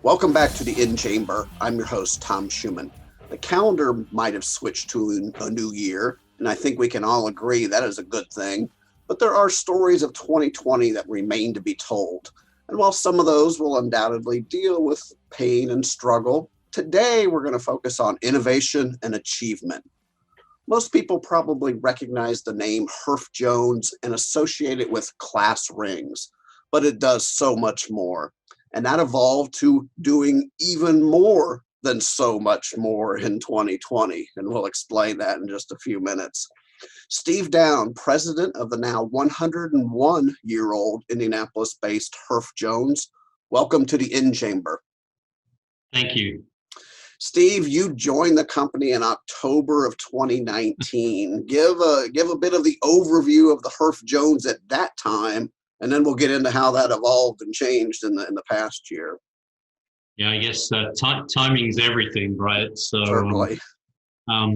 Welcome back to the In Chamber. I'm your host, Tom Schumann. The calendar might have switched to a new year, and I think we can all agree that is a good thing. But there are stories of 2020 that remain to be told. And while some of those will undoubtedly deal with pain and struggle, today we're going to focus on innovation and achievement. Most people probably recognize the name Herff Jones and associate it with class rings, but it does so much more. And that evolved to doing even more than so much more in 2020. And we'll explain that in just a few minutes. Steve Down, president of the now 101-year-old Indianapolis-based Herff Jones. Welcome to the In Chamber. Thank you. Steve, you joined the company in October of 2019. Give a bit of the overview of the Herff Jones at that time, and then we'll get into how that evolved and changed in the past year. Yeah, I guess timing is everything, right? So, certainly. I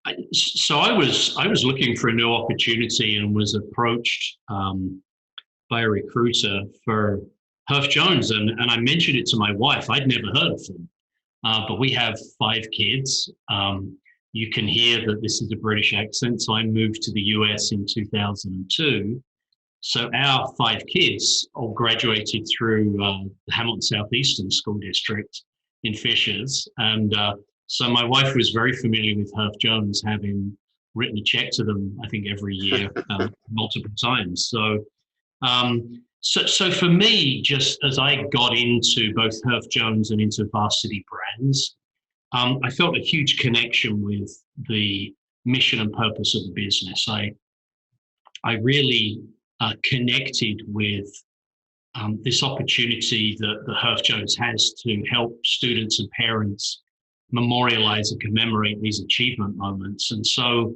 was looking for a new opportunity and was approached by a recruiter for Herff Jones, and I mentioned it to my wife. I'd never heard of them, but we have 5 kids. You can hear that this is a British accent. So I moved to the US in 2002. So our 5 kids all graduated through the Hamilton Southeastern School District in Fishers. And so my wife was very familiar with Herff Jones, having written a check to them, I think, every year, multiple times. So for me, just as I got into both Herff Jones and into Varsity Brands, I felt a huge connection with the mission and purpose of the business. I really connected with this opportunity that the Herff Jones has to help students and parents memorialize and commemorate these achievement moments. And so,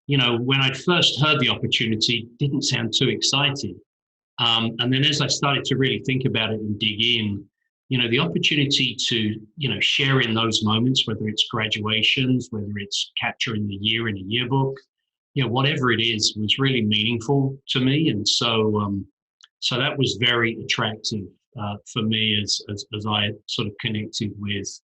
when I first heard the opportunity, it didn't sound too exciting. And then as I started to really think about it and dig in, the opportunity to, share in those moments, whether it's graduations, whether it's capturing the year in a yearbook, whatever it is, was really meaningful to me. And so that was very attractive for me as I sort of connected with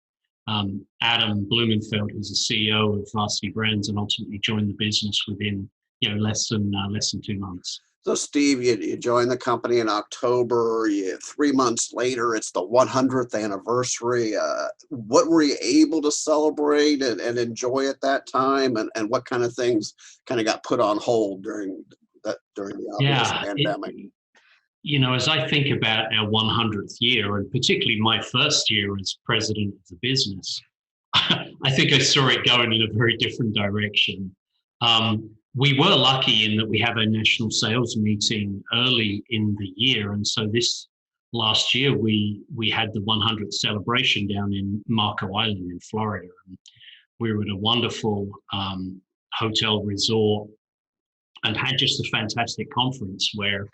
Adam Blumenfeld, who's the CEO of Varsity Brands, and ultimately joined the business within less than 2 months. So Steve, you joined the company in October. 3 months later, it's the 100th anniversary. What were you able to celebrate and enjoy at that time, and what kind of things kind of got put on hold during the pandemic? As I think about our 100th year, and particularly my first year as president of the business, I think I saw it going in a very different direction. We were lucky in that we have a national sales meeting early in the year. And so this last year, we had the 100th celebration down in Marco Island in Florida. And we were at a wonderful hotel resort and had just a fantastic conference where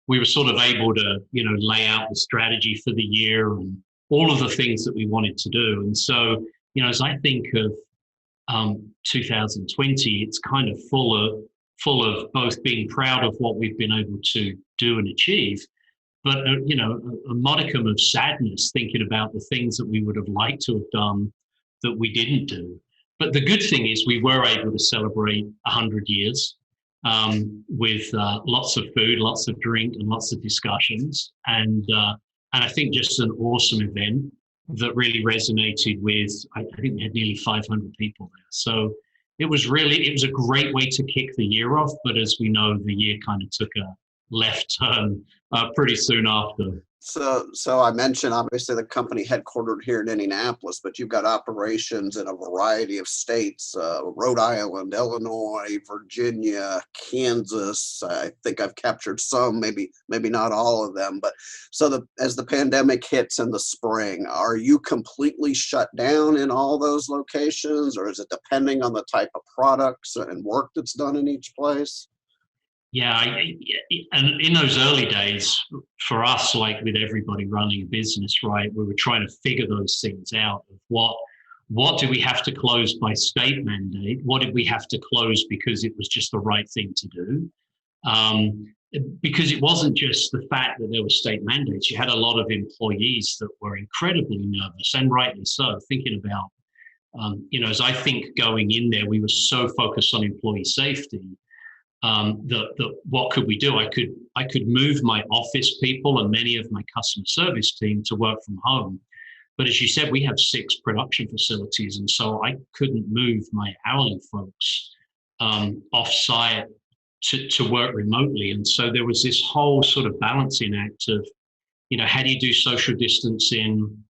we were sort of able to, lay out the strategy for the year and all of the things that we wanted to do. And so, as I think of 2020, it's kind of full of both being proud of what we've been able to do and achieve, but a modicum of sadness thinking about the things that we would have liked to have done that we didn't do. But the good thing is we were able to celebrate 100 years with lots of food, lots of drink, and lots of discussions, and I think just an awesome event that really resonated with, I think we had nearly 500 people there. So it was a great way to kick the year off. But as we know, the year kind of took a left turn pretty soon after. So I mentioned, obviously, the company headquartered here in Indianapolis, but you've got operations in a variety of states, Rhode Island, Illinois, Virginia, Kansas. I think I've captured some, maybe not all of them. But so as the pandemic hits in the spring, are you completely shut down in all those locations, or is it depending on the type of products and work that's done in each place? Yeah, and in those early days, for us, like with everybody running a business, right, we were trying to figure those things out. Of what do we have to close by state mandate? What did we have to close because it was just the right thing to do? because it wasn't just the fact that there were state mandates. You had a lot of employees that were incredibly nervous, and rightly so, thinking about, as I think going in there, we were so focused on employee safety that what could we do? I could move my office people and many of my customer service team to work from home. But as you said, we have 6 production facilities, and so I couldn't move my hourly folks off-site to work remotely. And so there was this whole sort of balancing act of, how do you do social distancing,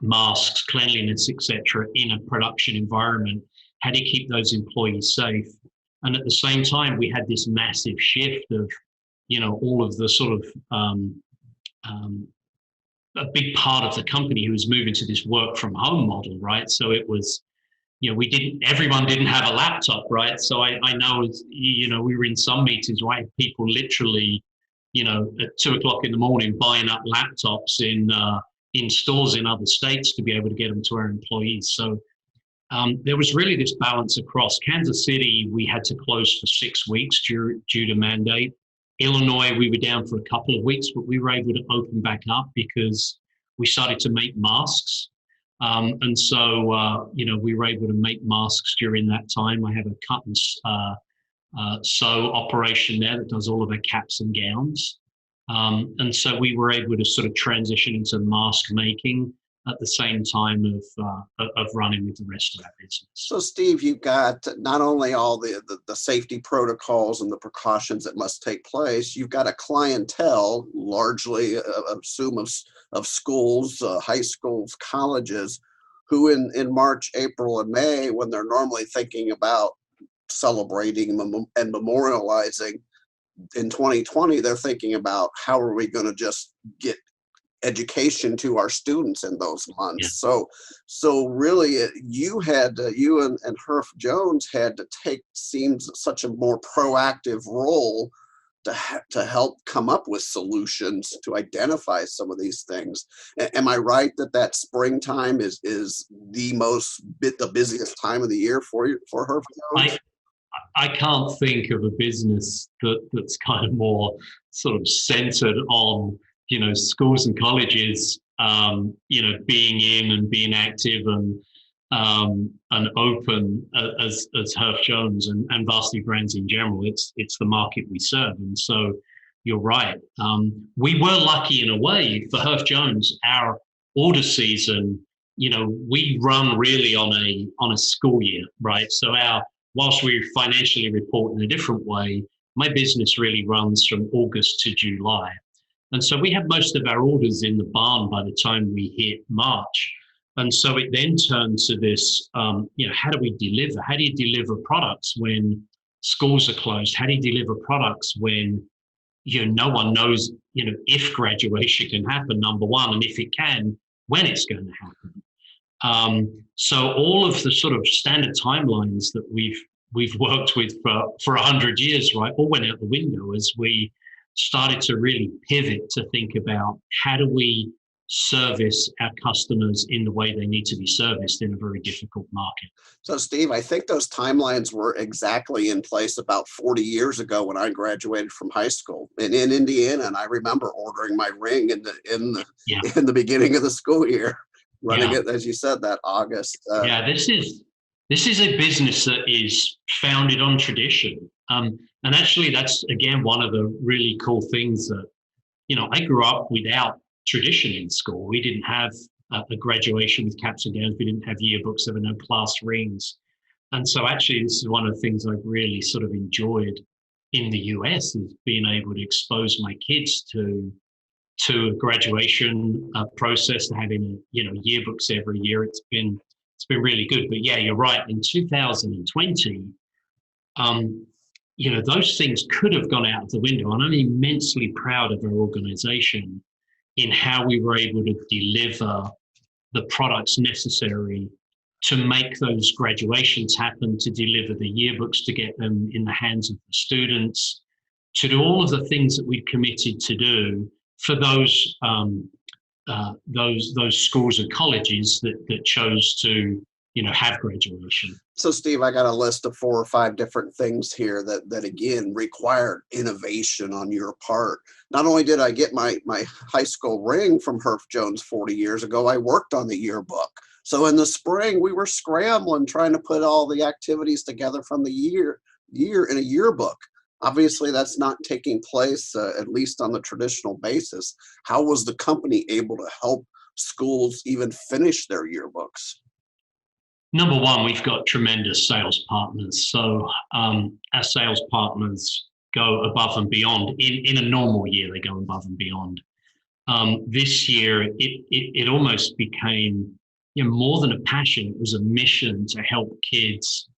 masks, cleanliness, etc., in a production environment? How do you keep those employees safe? And at the same time, we had this massive shift of, all of the sort of a big part of the company who was moving to this work from home model, right? So it was, everyone didn't have a laptop, right? So I know, we were in some meetings, right? People literally, at 2:00 in the morning buying up laptops in stores in other states to be able to get them to our employees. So there was really this balance across. Kansas City, we had to close for 6 weeks due to mandate. Illinois, we were down for a couple of weeks, but we were able to open back up because we started to make masks. And so, we were able to make masks during that time. I have a cut and sew operation there that does all of our caps and gowns. And so we were able to sort of transition into mask making at the same time of running with the rest of our business. So, Steve, you've got not only all the safety protocols and the precautions that must take place, you've got a clientele, largely assume of schools, high schools, colleges, who in March, April, and May, when they're normally thinking about celebrating and memorializing, in 2020, they're thinking about how are we going to just get education to our students in those months. Yeah. So really, you and Herff Jones had to take, seems, such a more proactive role to help come up with solutions to identify some of these things. Am I right that springtime is the busiest time of the year for Herff Jones? I can't think of a business that's kind of more sort of centered on schools and colleges, being in and being active and open as Herff Jones and Varsity Brands in general. It's the market we serve, and so you're right. We were lucky in a way for Herff Jones. Our order season, we run really on a school year, right? So whilst we financially report in a different way, my business really runs from August to July. And so we have most of our orders in the barn by the time we hit March. And so it then turned to this, how do we deliver? How do you deliver products when schools are closed? How do you deliver products when, no one knows, if graduation can happen, number one, and if it can, when it's going to happen. So all of the sort of standard timelines that we've worked with for 100 years, right, all went out the window as we started to really pivot to think about how do we service our customers in the way they need to be serviced in a very difficult market. So, Steve, I think those timelines were exactly in place about 40 years ago when I graduated from high school in Indiana, and I remember ordering my ring in the beginning of the school year, running it, as you said, that August. This is a business that is founded on tradition. And actually, that's, again, one of the really cool things that, I grew up without tradition in school. We didn't have a graduation with caps and gowns. We didn't have yearbooks. There were no class rings. And so actually, this is one of the things I've really sort of enjoyed in the US, is being able to expose my kids to a graduation process, to having, yearbooks every year. It's been really good. But yeah, you're right. In 2020, those things could have gone out of the window. And I'm immensely proud of our organization in how we were able to deliver the products necessary to make those graduations happen, to deliver the yearbooks, to get them in the hands of the students, to do all of the things that we'd committed to do for those schools and colleges that chose to have graduation. So, Steve, I got a list of 4 or 5 different things here that again required innovation on your part. Not only did I get my high school ring from Herff Jones 40 years ago, I worked on the yearbook. So in the spring, we were scrambling trying to put all the activities together from the year in a yearbook. Obviously, that's not taking place, at least on the traditional basis. How was the company able to help schools even finish their yearbooks? Number one, we've got tremendous sales partners. So our sales partners go above and beyond. In a normal year, they go above and beyond. This year, it almost became more than a passion. It was a mission to help kids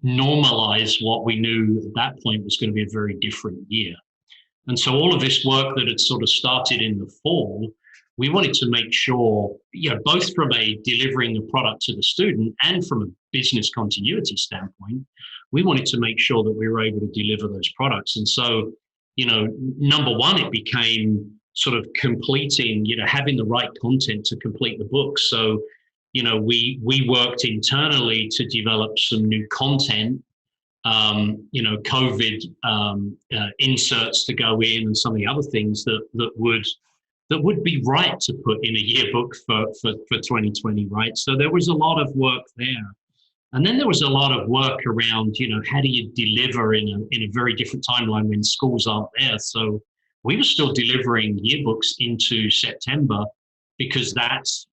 normalize what we knew at that point was going to be a very different year. And so all of this work that had sort of started in the fall, we wanted to make sure, both from a delivering a product to the student and from a business continuity standpoint, we wanted to make sure that we were able to deliver those products. And so, number one, it became sort of completing, having the right content to complete the book. So, we worked internally to develop some new content, COVID inserts to go in and some of the other things that would be right to put in a yearbook for 2020, right? So there was a lot of work there. And then there was a lot of work around, how do you deliver in a very different timeline when schools aren't there? So we were still delivering yearbooks into September because that's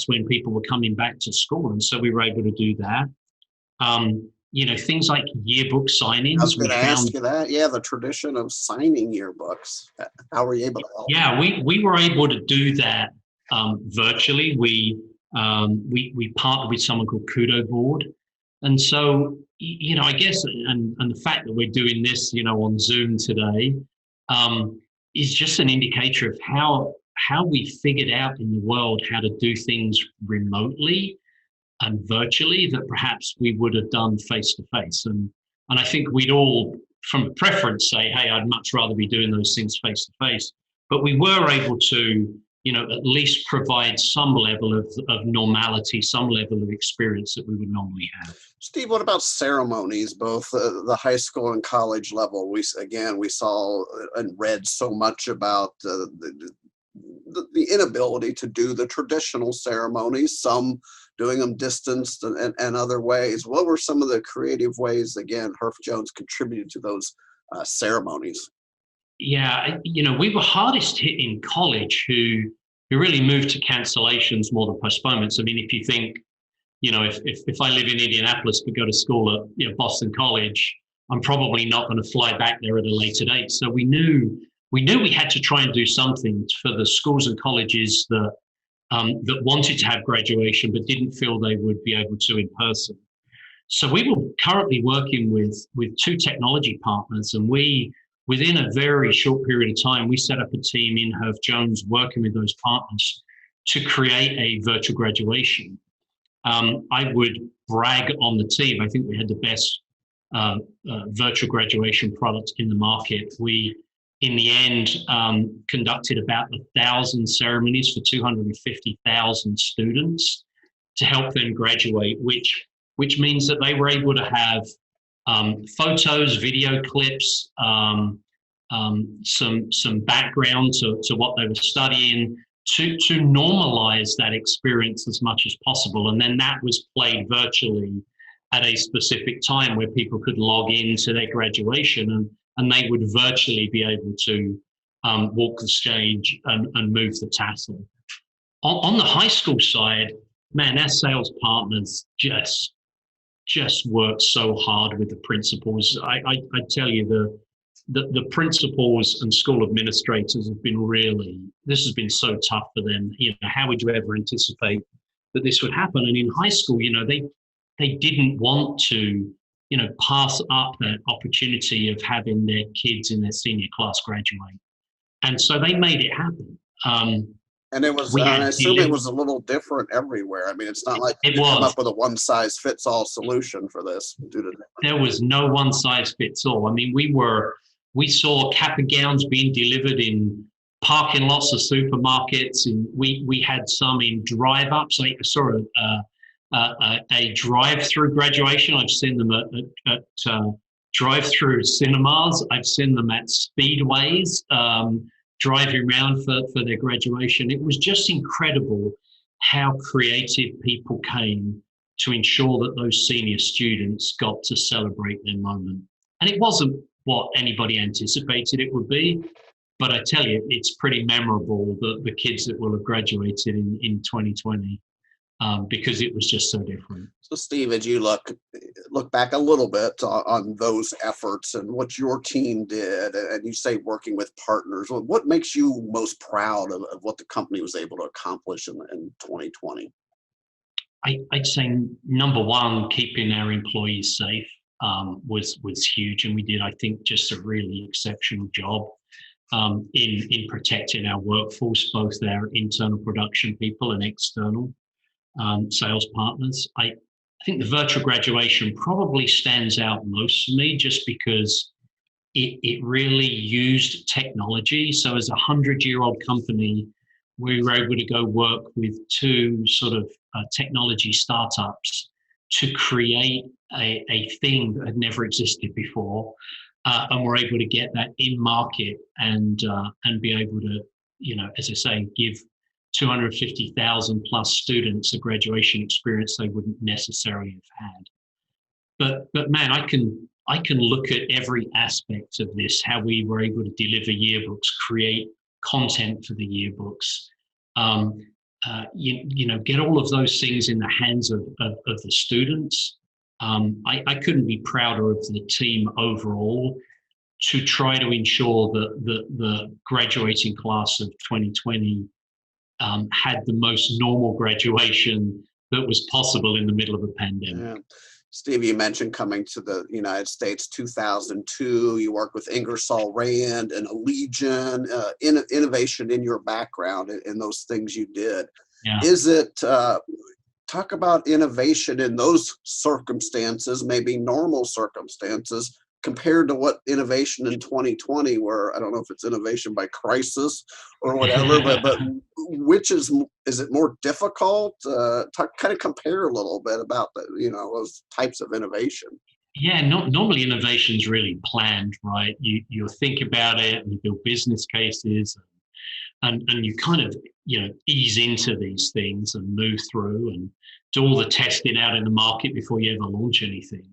when people were coming back to school. And so we were able to do that. Things like yearbook signings. I was going to ask you that. Yeah, the tradition of signing yearbooks. How were you able to help? Yeah, we were able to do that virtually. We partnered with someone called Kudo Board. And so, I guess, and the fact that we're doing this, on Zoom today is just an indicator of how we figured out in the world how to do things remotely and virtually that perhaps we would have done face to face. And I think we'd all, from a preference, say, hey, I'd much rather be doing those things face to face. But we were able to, at least provide some level of normality, some level of experience that we would normally have. Steve, what about ceremonies, both the high school and college level? We saw and read so much about the inability to do the traditional ceremonies, some doing them distanced and other ways. What were some of the creative ways, again, Herff Jones contributed to those ceremonies? Yeah, we were hardest hit in college who really moved to cancellations more than postponements. I mean, if you think, if I live in Indianapolis but go to school at Boston College, I'm probably not going to fly back there at a later date. So we knew we had to try and do something for the schools and colleges that wanted to have graduation but didn't feel they would be able to in person. So we were currently working with 2 technology partners, and within a very short period of time, we set up a team in Herff Jones working with those partners to create a virtual graduation. I would brag on the team. I think we had the best virtual graduation product in the market. We, in the end, conducted about 1,000 ceremonies for 250,000 students to help them graduate, which means that they were able to have photos, video clips, some background to what they were studying, to normalize that experience as much as possible. And then that was played virtually at a specific time where people could log into their graduation and they would virtually be able to walk the stage and move the tassel. On the high school side, man, our sales partners just worked so hard with the principals. I tell you, the principals and school administrators have been this has been so tough for them. How would you ever anticipate that this would happen? And in high school, they didn't want to, pass up that opportunity of having their kids in their senior class graduate. And so they made it happen. And it was, I assume it was a little different everywhere. I mean, it's not like you come up with a one-size-fits-all solution for this. There was no one-size-fits-all. I mean, we saw cap and gowns being delivered in parking lots of supermarkets, and we had some in drive-ups. I saw a drive-through graduation. I've seen them at drive-through cinemas. I've seen them at speedways, driving around for their graduation. It was just incredible how creative people came to ensure that those senior students got to celebrate their moment. And it wasn't what anybody anticipated it would be, but I tell you, it's pretty memorable, the kids that will have graduated in 2020, because it was just so different. So Steve, as you look back a little bit on those efforts and what your team did, and you say working with partners, what makes you most proud of what the company was able to accomplish in 2020? I'd say number one, keeping our employees safe was huge, and we did, I think, just a really exceptional job in protecting our workforce, both our internal production people and external sales partners. I think the virtual graduation probably stands out most for me, just because it really used technology. So as a 100-year-old company, we were able to go work with two sort of technology startups to create a thing that had never existed before, and we're able to get that in market and be able to, as I say, give 250,000 plus students a graduation experience they wouldn't necessarily have had. But man, I can look at every aspect of this, how we were able to deliver yearbooks, create content for the yearbooks, get all of those things in the hands of the students. I couldn't be prouder of the team overall to try to ensure that the graduating class of 2020 had the most normal graduation that was possible in the middle of a pandemic. Yeah. Steve, you mentioned coming to the United States 2002. You worked with Ingersoll Rand and Allegiant, innovation in your background and those things you did. Yeah. Is it, talk about innovation in those circumstances, maybe normal circumstances, compared to what innovation in 2020, where I don't know if it's innovation by crisis or whatever, but which is it more difficult? Kind of compare a little bit about those types of innovation. Yeah, normally innovation is really planned, right? You think about it and you build business cases and you kind of ease into these things and move through and do all the testing out in the market before you ever launch anything.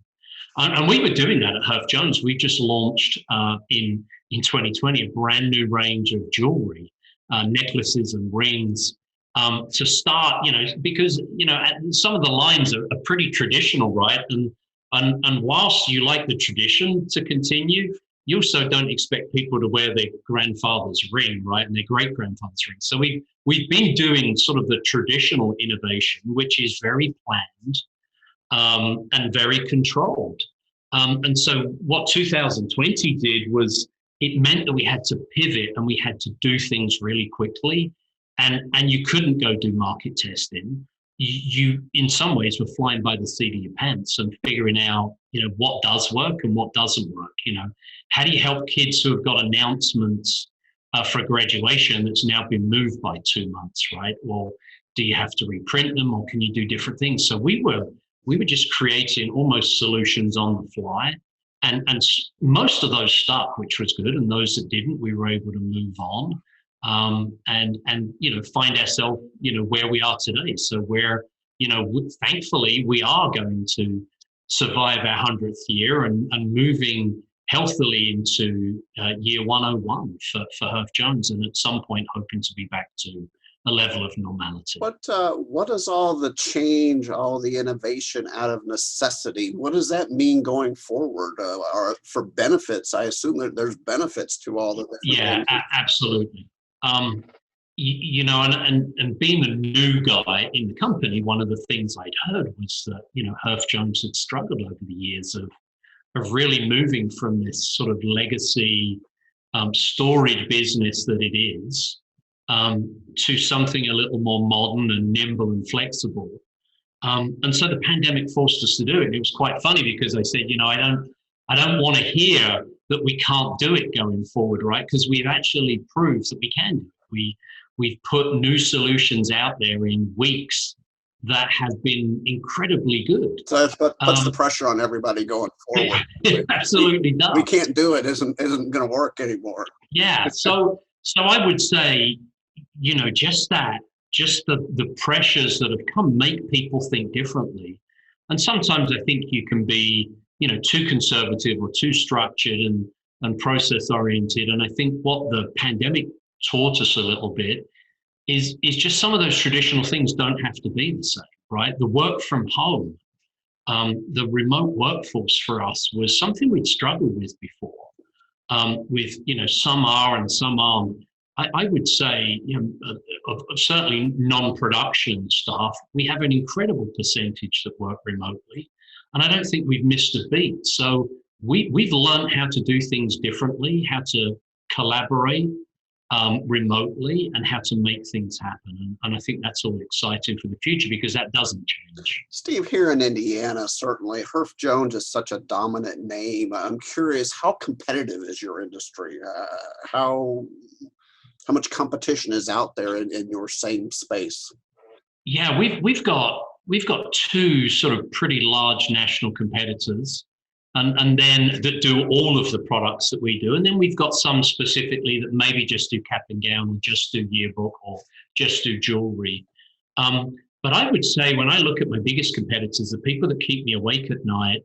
And we were doing that at Herff Jones. We just launched in 2020 a brand new range of jewelry, necklaces and rings, to start, because some of the lines are pretty traditional, right? And whilst you like the tradition to continue, you also don't expect people to wear their grandfather's ring, right, and their great-grandfather's ring. So we've been doing sort of the traditional innovation, which is very planned and very controlled. And so what 2020 did was it meant that we had to pivot and we had to do things really quickly, and you couldn't go do market testing. You in some ways were flying by the seat of your pants and figuring out, what does work and what doesn't work. How do you help kids who have got announcements for graduation that's now been moved by 2 months, right? Or do you have to reprint them, or can you do different things? So we were just creating almost solutions on the fly, and most of those stuck, which was good, and those that didn't, we were able to move on, and find ourselves where we are today. So we're thankfully we are going to survive our 100th year and moving healthily into year 101 for Herff Jones, and at some point hoping to be back to a level of normality. What does all the change, all the innovation out of necessity, what does that mean going forward? Or for benefits, I assume that there's benefits to all the different absolutely. And being a new guy in the company, one of the things I'd heard was that, Herff Jones had struggled over the years of really moving from this sort of legacy storied business that it is, to something a little more modern and nimble and flexible. And so the pandemic forced us to do it. It was quite funny because I said, I don't want to hear that we can't do it going forward, right? Because we've actually proved that we can do it. We've put new solutions out there in weeks that have been incredibly good. So that puts the pressure on everybody going forward. It absolutely does. We can't do it. Isn't going to work anymore. Yeah. So I would say, just the pressures that have come make people think differently. And sometimes I think you can be, too conservative or too structured and process oriented. And I think what the pandemic taught us a little bit is just some of those traditional things don't have to be the same, right? The work from home, the remote workforce for us was something we'd struggled with before. With some are and some aren't. I would say of certainly non-production staff, we have an incredible percentage that work remotely, and I don't think we've missed a beat. So we've learned how to do things differently, how to collaborate remotely, and how to make things happen. And I think that's all exciting for the future because that doesn't change. Steve, here in Indiana, certainly Herff Jones is such a dominant name. I'm curious, how competitive is your industry? How much competition is out there in your same space? Yeah, we've got two sort of pretty large national competitors. And then that do all of the products that we do. And then we've got some specifically that maybe just do cap and gown or just do yearbook or just do jewelry. But I would say when I look at my biggest competitors, the people that keep me awake at night,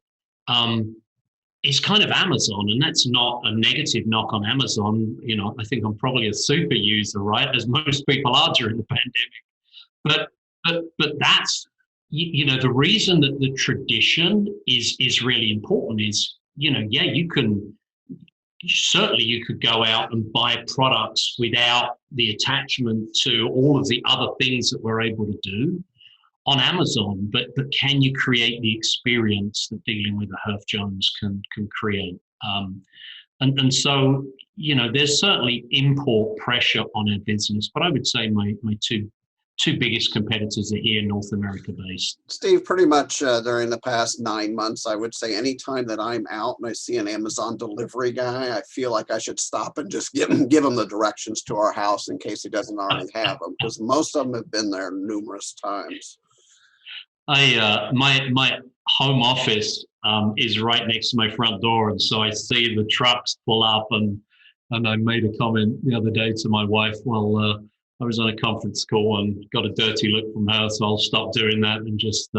is kind of Amazon. And that's not a negative knock on Amazon. I think I'm probably a super user, right? As most people are during the pandemic. But that's, the reason that the tradition is really important is, you could go out and buy products without the attachment to all of the other things that we're able to do on Amazon, but can you create the experience that dealing with a Herff Jones can create? And so, there's certainly import pressure on our business, but I would say my two biggest competitors are here, North America based. Steve, pretty much during the past 9 months, I would say anytime that I'm out and I see an Amazon delivery guy, I feel like I should stop and just give him the directions to our house in case he doesn't already have them, because most of them have been there numerous times. My home office is right next to my front door, and so I see the trucks pull up, and I made a comment the other day to my wife. Well, I was on a conference call and got a dirty look from her, so I'll stop doing that and just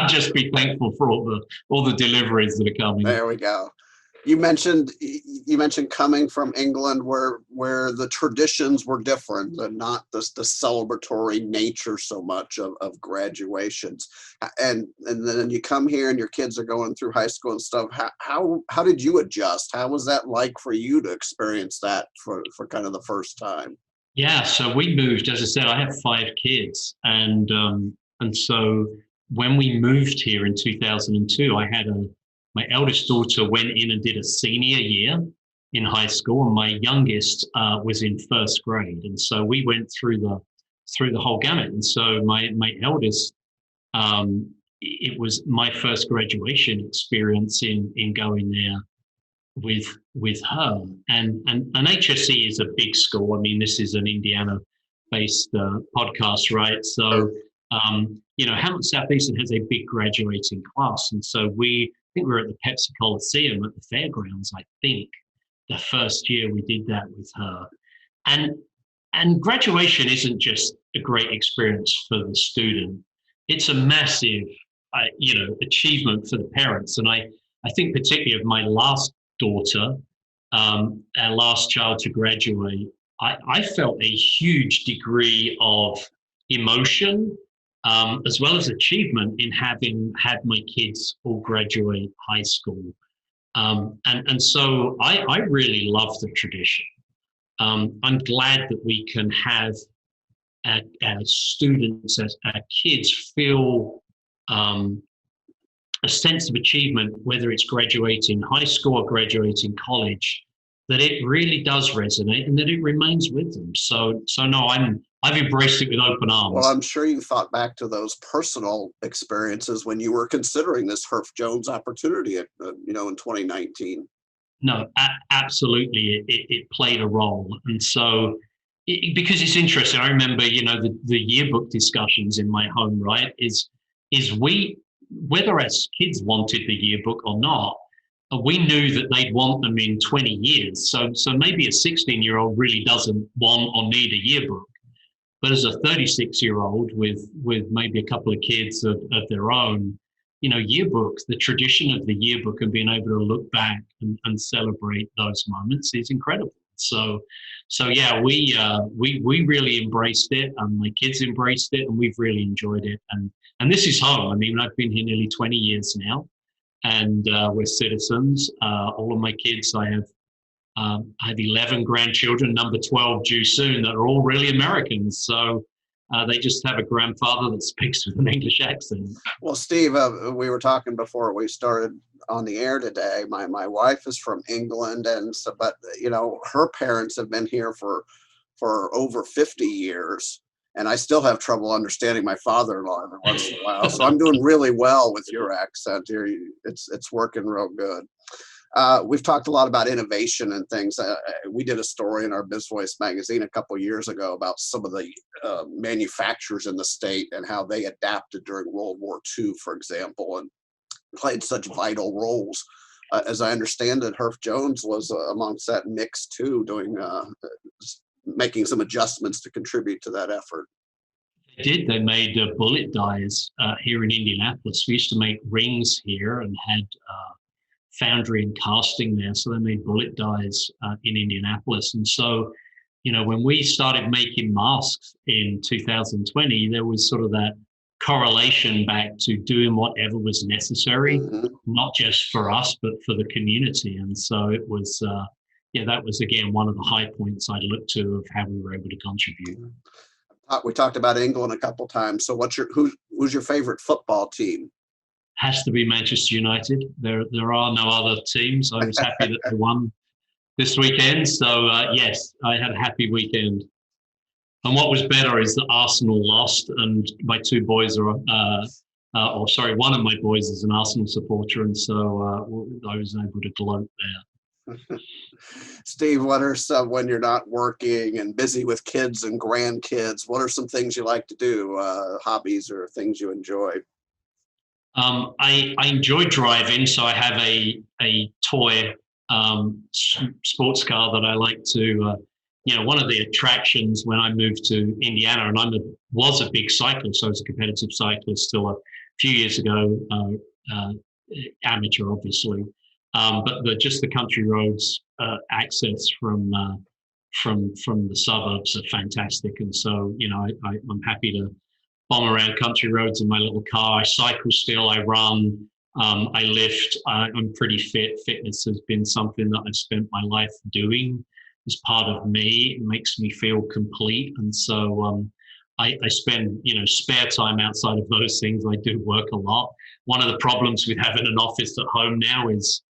just be thankful for all the deliveries that are coming. There we go. You mentioned coming from England, where the traditions were different and not the celebratory nature so much of graduations, and then you come here and your kids are going through high school and stuff. How did you adjust? How was that like for you to experience that for kind of the first time? Yeah, so we moved. As I said, I have 5 kids, and so when we moved here in 2002, my eldest daughter went in and did a senior year in high school, and my youngest was in first grade, and so we went through the whole gamut. And so my eldest, it was my first graduation experience in going there with her, and HSE is a big school. I mean, this is an Indiana-based podcast, right? So, Hamilton Southeastern has a big graduating class, and so I think we were at the Pepsi Coliseum at the fairgrounds. I think the first year we did that with her, and graduation isn't just a great experience for the student; it's a massive, achievement for the parents. And I think particularly of my last daughter, our last child to graduate, I felt a huge degree of emotion as well as achievement in having had my kids all graduate high school. And so I really love the tradition. I'm glad that we can have our students, our kids feel a sense of achievement, whether it's graduating high school or graduating college, that it really does resonate and that it remains with them. So no, I've embraced it with open arms. Well, I'm sure you thought back to those personal experiences when you were considering this Herff Jones opportunity, in 2019. No, absolutely, it played a role, and so because it's interesting. I remember, the yearbook discussions in my home, right? Is we, whether as kids wanted the yearbook or not, we knew that they'd want them in 20 years. So maybe a 16-year-old really doesn't want or need a yearbook. But as a 36-year-old with maybe a couple of kids of their own, yearbooks, the tradition of the yearbook and being able to look back and celebrate those moments is incredible. So yeah, we really embraced it, and my kids embraced it, and we've really enjoyed it. And this is home. I mean, I've been here nearly 20 years now, and we're citizens. All of my kids, I have 11 grandchildren, number 12 due soon, that are all really Americans. So they just have a grandfather that speaks with an English accent. Well, Steve, we were talking before we started on the air today. My wife is from England, and so, but her parents have been here for over 50 years, and I still have trouble understanding my father-in-law every once in a while. So I'm doing really well with your accent here. It's working real good. We've talked a lot about innovation and things. We did a story in our Biz Voice magazine a couple of years ago about some of the manufacturers in the state and how they adapted during World War II, for example, and played such vital roles. As I understand it, Herff Jones was amongst that mix too, doing making some adjustments to contribute to that effort. They made bullet dies here in Indianapolis. We used to make rings here and had foundry and casting there, so they made bullet dies in Indianapolis. And so, when we started making masks in 2020, there was sort of that correlation back to doing whatever was necessary, not just for us, but for the community. And so it was, that was, again, one of the high points I looked to of how we were able to contribute. We talked about England a couple times. So who's your favorite football team? Has to be Manchester United. There are no other teams. I was happy that they won this weekend. So yes, I had a happy weekend. And what was better is that Arsenal lost, and my two boys are, one of my boys is an Arsenal supporter, and so I was able to gloat there. Steve, what are some, when you're not working and busy with kids and grandkids, what are some things you like to do, hobbies or things you enjoy? I enjoy driving, so I have a toy sports car that I like to. One of the attractions when I moved to Indiana, and I was a big cyclist. I was a competitive cyclist till a few years ago, amateur, obviously. But just the country roads access from the suburbs are fantastic, and so I'm happy to bomb around country roads in my little car. I cycle still, I run, I lift. I'm pretty fit. Fitness has been something that I've spent my life doing as part of me. It makes me feel complete. And so I spend, spare time outside of those things. I do work a lot. One of the problems with having an office at home now is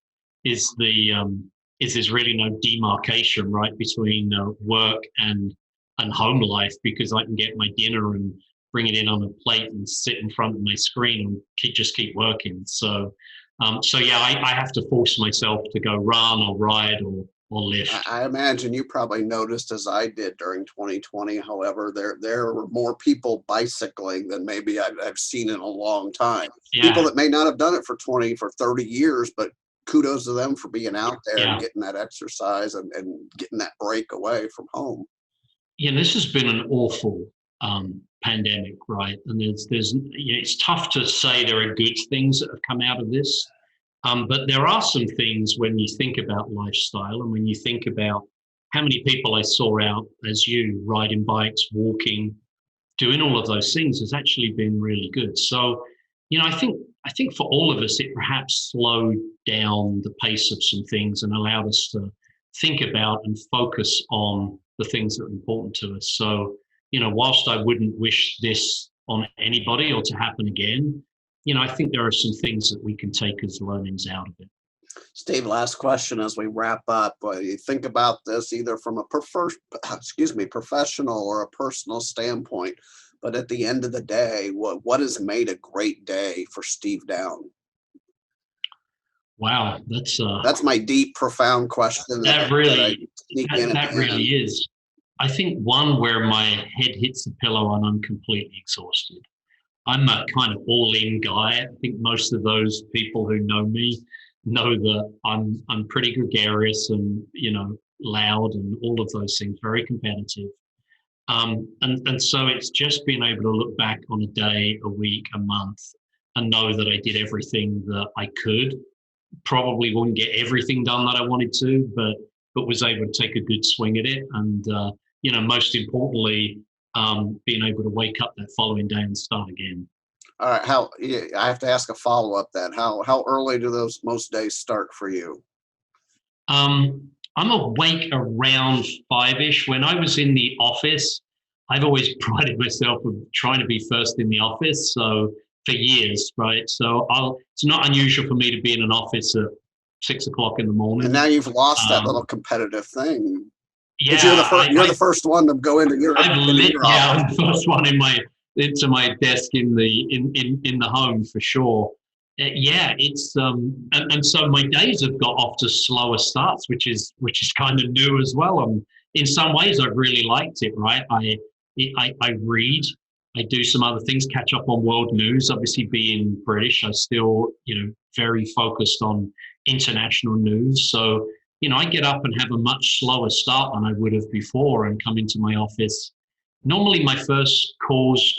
there's really no demarcation, right, between work and home life, because I can get my dinner and bring it in on a plate and sit in front of my screen and just keep working. So yeah, I have to force myself to go run or ride or lift. I imagine you probably noticed, as I did during 2020, however, there were more people bicycling than maybe I've seen in a long time. Yeah. People that may not have done it for 30 years, but kudos to them for being out there and getting that exercise and getting that break away from home. Yeah, this has been an awful pandemic, right? And it's tough to say there are good things that have come out of this, but there are some things when you think about lifestyle and when you think about how many people I saw out as you riding bikes, walking, doing all of those things has actually been really good. So, I think for all of us, it perhaps slowed down the pace of some things and allowed us to think about and focus on the things that are important to us. So, whilst I wouldn't wish this on anybody or to happen again, I think there are some things that we can take as learnings out of it. Steve, last question as we wrap up. You think about this either from a professional or a personal standpoint, but at the end of the day, what has made a great day for Steve Downe? Wow, that's my deep, profound question. That really is. I think one where my head hits the pillow and I'm completely exhausted. I'm a kind of all-in guy. I think most of those people who know me know that I'm pretty gregarious and loud and all of those things, very competitive. And so it's just being able to look back on a day, a week, a month, and know that I did everything that I could. Probably wouldn't get everything done that I wanted to, but was able to take a good swing at it. And most importantly, being able to wake up that following day and start again. All right, I have to ask a follow-up then. How early do those most days start for you? I'm awake around 5-ish. When I was in the office, I've always prided myself on trying to be first in the office. So for years, right? So it's not unusual for me to be in an office at 6 o'clock in the morning. And now you've lost that little competitive thing. Yeah, you're the first one to go into your. I'm the first one into my desk in the home for sure. Yeah, it's and so my days have got off to slower starts, which is kind of new as well. In some ways, I've really liked it. Right, I read, I do some other things, catch up on world news. Obviously, being British, I still very focused on international news. So I get up and have a much slower start than I would have before, and come into my office. Normally, my first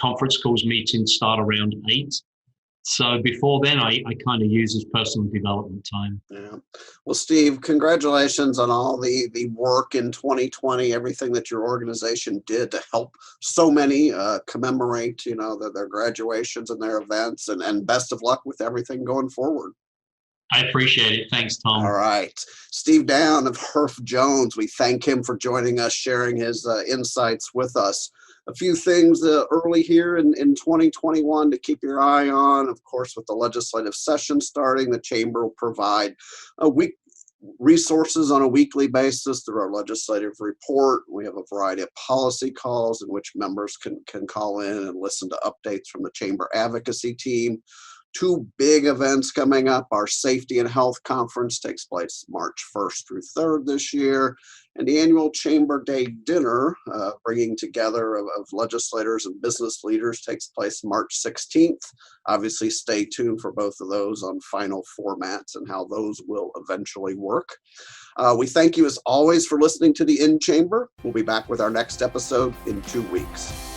conference calls, meetings start around 8. So before then, I kind of use as personal development time. Yeah. Well, Steve, congratulations on all the work in 2020, everything that your organization did to help so many commemorate, their graduations and their events, and best of luck with everything going forward. I appreciate it. Thanks, Tom. All right. Steve Down of Herff Jones, we thank him for joining us, sharing his insights with us. A few things early here in 2021 to keep your eye on. Of course, with the legislative session starting, the Chamber will provide resources on a weekly basis through our legislative report. We have a variety of policy calls in which members can call in and listen to updates from the Chamber advocacy team. 2 big events coming up. Our Safety and Health Conference takes place March 1st through 3rd this year. And the annual Chamber Day Dinner, bringing together of legislators and business leaders, takes place March 16th. Obviously, stay tuned for both of those on final formats and how those will eventually work. We thank you as always for listening to the In Chamber. We'll be back with our next episode in 2 weeks.